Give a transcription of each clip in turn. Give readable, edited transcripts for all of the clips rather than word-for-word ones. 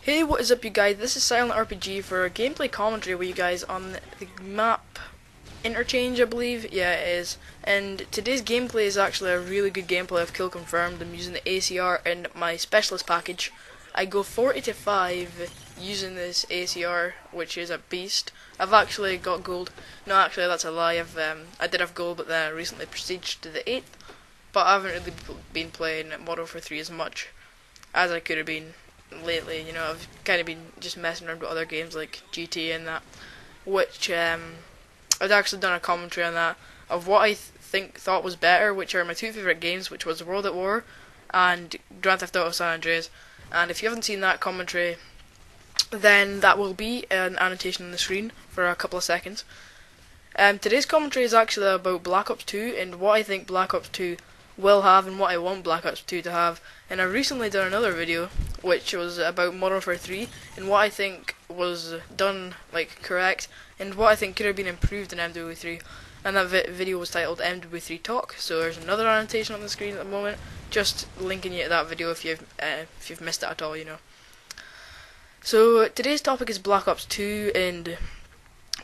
Hey, what is up, you guys? This is Silent RPG for a gameplay commentary with you guys on the map Interchange, I believe. Yeah, it is. And today's gameplay is actually a really good gameplay of Kill Confirmed. I'm using the ACR and my Specialist package. I go 40 to 5 using this ACR, which is a beast. I've actually got gold. No, actually, that's a lie. I did have gold, but then I recently prestiged to the 8th. But I haven't really been playing Modern Warfare 3 as much as I could have been lately. You know, I've kind of been just messing around with other games like GT and that, which I've actually done a commentary on that of what I thought was better, which are my two favourite games, which was World at War and Grand Theft Auto San Andreas. And if you haven't seen that commentary, then that will be an annotation on the screen for a couple of seconds. Today's commentary is actually about Black Ops 2 and what I think Black Ops 2 will have and what I want Black Ops 2 to have. And I recently done another video which was about Modern Warfare 3 and what I think was done correct and what I think could have been improved in MW3. And that video was titled MW3 Talk. So there's another annotation on the screen at the moment, just linking you to that video if you've missed it at all, you know. So today's topic is Black Ops 2, and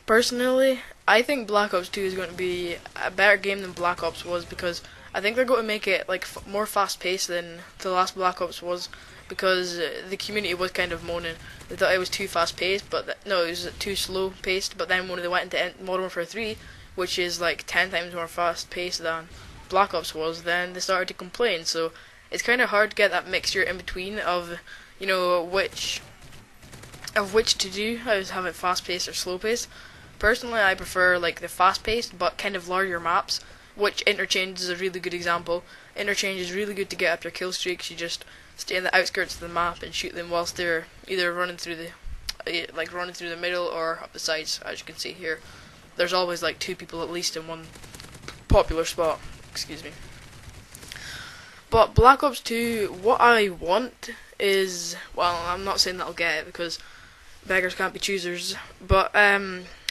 personally, I think Black Ops 2 is going to be a better game than Black Ops was, because I think they're going to make it more fast-paced than the last Black Ops was, because the community was kind of moaning. They thought it was too fast-paced, but no, it was too slow-paced. But then when they went into Modern Warfare 3, which is 10 times more fast-paced than Black Ops was, then they started to complain. So it's kind of hard to get that mixture in between of, you know, which to do, have it fast-paced or slow-paced. Personally, I prefer the fast-paced but kind of larger maps, which Interchange is a really good example. Interchange is really good to get up your kill streaks. You just stay in the outskirts of the map and shoot them whilst they're either running through the middle or up the sides. As you can see here, there's always two people at least in one popular spot. Excuse me. But Black Ops 2, what I want is, well, I'm not saying that I'll get it because beggars can't be choosers, but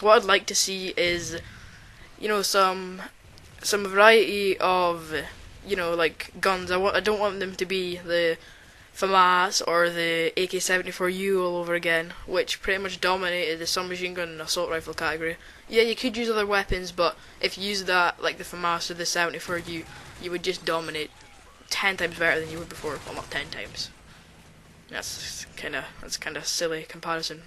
what I'd like to see is, you know, some variety of, you know, guns. I don't want them to be the FAMAS or the AK-74U all over again, which pretty much dominated the submachine gun and assault rifle category. Yeah, you could use other weapons, but if you use that, like the FAMAS or the 74U, you would just dominate 10 times better than you would before. Well, not 10 times. That's kind of silly comparison.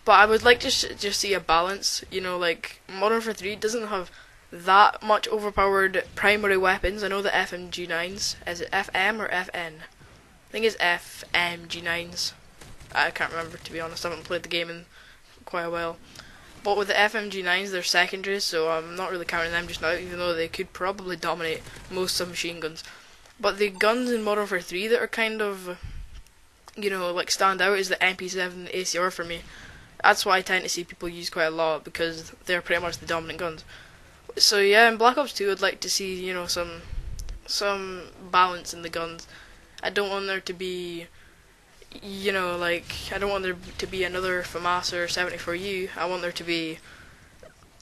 But I would like to just see a balance. You know, Modern Warfare 3 doesn't have that much overpowered primary weapons. I know the FMG9s. Is it FM or FN? I think it's FMG9s. I can't remember, to be honest. I haven't played the game in quite a while. But with the FMG9s, they're secondaries, so I'm not really counting them just now, even though they could probably dominate most submachine guns. But the guns in Modern Warfare 3 that are kind of, you know, stand out is the MP7 ACR for me. That's what I tend to see people use quite a lot, because they're pretty much the dominant guns. So yeah, in Black Ops 2, I'd like to see, you know, some balance in the guns. I don't want there to be, you know, I don't want there to be another FAMAS or 74U. I want there to be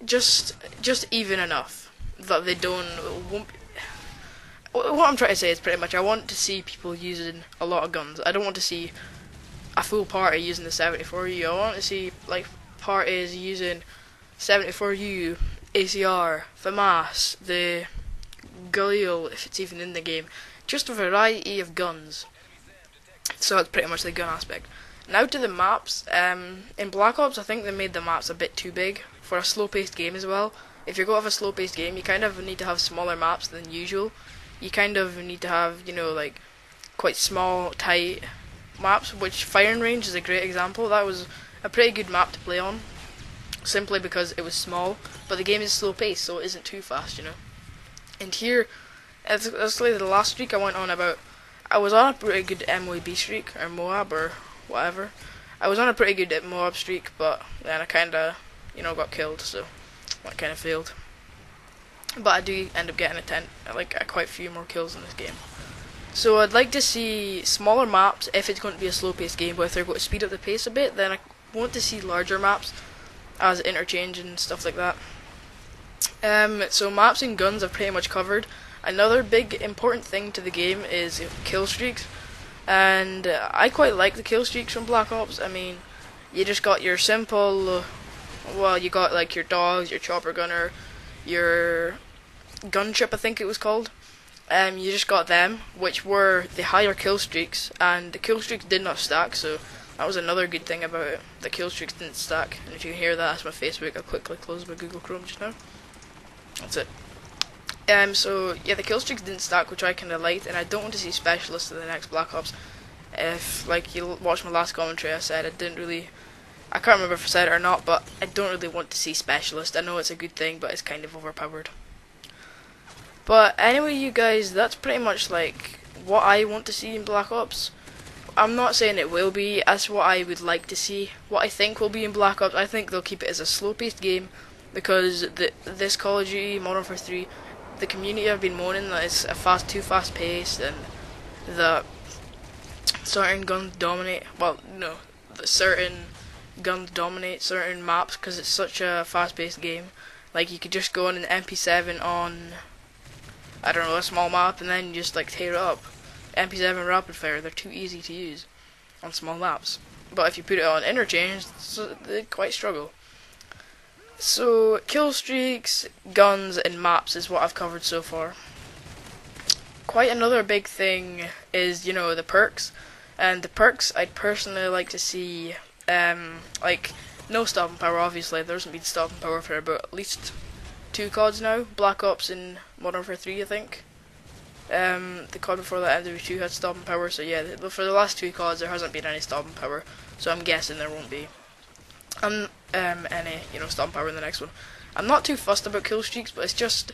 just even enough that they won't. What I'm trying to say is pretty much I want to see people using a lot of guns. I don't want to see a full party using the 74U. I want to see parties using 74U, ACR, FAMAS, the Galil, if it's even in the game. Just a variety of guns. So that's pretty much the gun aspect. Now to the maps. In Black Ops, I think they made the maps a bit too big for a slow-paced game as well. If you're going to have a slow-paced game, you kind of need to have smaller maps than usual. You kind of need to have, you know, quite small, tight maps, which Firing Range is a great example. That was a pretty good map to play on, simply because it was small, but the game is slow paced, so it isn't too fast, you know. And here, that's the last streak I went on about. I was on a pretty good MOAB streak, or Moab, or whatever. I was on a pretty good Moab streak, but then I kinda, you know, got killed, so that kinda failed. But I do end up getting quite a few more kills in this game. So I'd like to see smaller maps if it's going to be a slow-paced game, but if they're going to speed up the pace a bit, then I want to see larger maps as Interchange and stuff like that. So maps and guns I've pretty much covered. Another big important thing to the game is kill streaks. and I quite like the kill streaks from Black Ops. I mean, you just got your simple, well, you got like your dogs, your chopper gunner, your gunship, I think it was called. You just got them, which were the higher kill streaks, and the kill streaks did not stack, so that was another good thing about it. The kill streaks didn't stack, and if you can hear that, that's my Facebook. I'll quickly close my Google Chrome just now. That's it. So yeah, the kill streaks didn't stack, which I kind of liked, and I don't want to see specialists in the next Black Ops. If, like, you watched my last commentary, I said I can't remember if I said it or not, but I don't really want to see specialists. I know it's a good thing, but it's kind of overpowered. But anyway, you guys, that's pretty much like what I want to see in Black Ops. I'm not saying it will be, that's what I would like to see. What I think will be in Black Ops, I think they'll keep it as a slow-paced game, because this Call of Duty Modern Warfare 3, the community have been moaning that it's too fast-paced, and that certain guns dominate. Well, no, that certain guns dominate certain maps because it's such a fast-paced game. Like, you could just go on an MP7 on, I don't know, a small map, and then just like tear it up. MP7 rapid fire, they're too easy to use on small maps. But if you put it on interchange, they quite struggle. So, kill streaks, guns, and maps is what I've covered so far. Quite another big thing is, you know, the perks. And the perks, I'd personally like to see, like, no stopping power, obviously. There hasn't been stopping power for about at least 2 CODs now. Black Ops and Modern Warfare 3, I think. The COD before that, MW2, had stopping power, so yeah, for the last 2 CODs there hasn't been any stopping power, so I'm guessing there won't be any, you know, stopping power in the next one. I'm not too fussed about kill streaks, but it's just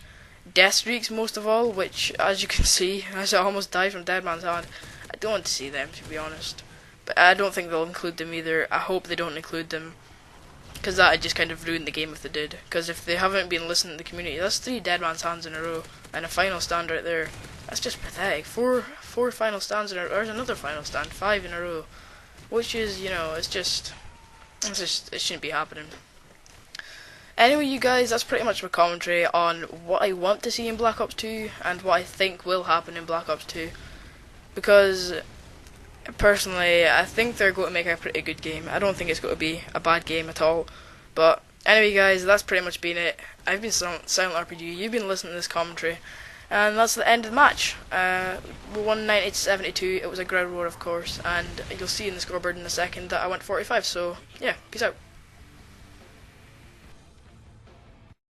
death streaks most of all, which, as you can see, as I almost died from Dead Man's Hand, I don't want to see them, to be honest. But I don't think they'll include them either. I hope they don't include them, because that would just kind of ruin the game if they did. Because if they haven't been listening to the community, that's 3 Dead Man's Hands in a row, and a final stand right there. That's just pathetic. Four final stands in a row. There's another final stand, 5 in a row, which is, you know, it shouldn't be happening. Anyway, you guys, that's pretty much my commentary on what I want to see in Black Ops 2 and what I think will happen in Black Ops 2. Because, personally, I think they're going to make a pretty good game. I don't think it's going to be a bad game at all. But, anyway, guys, that's pretty much been it. I've been Silent RPG, you've been listening to this commentary. And that's the end of the match. We won 90-72. It was a ground war, of course, and you'll see in the scoreboard in a second that I went 45. So yeah, peace out.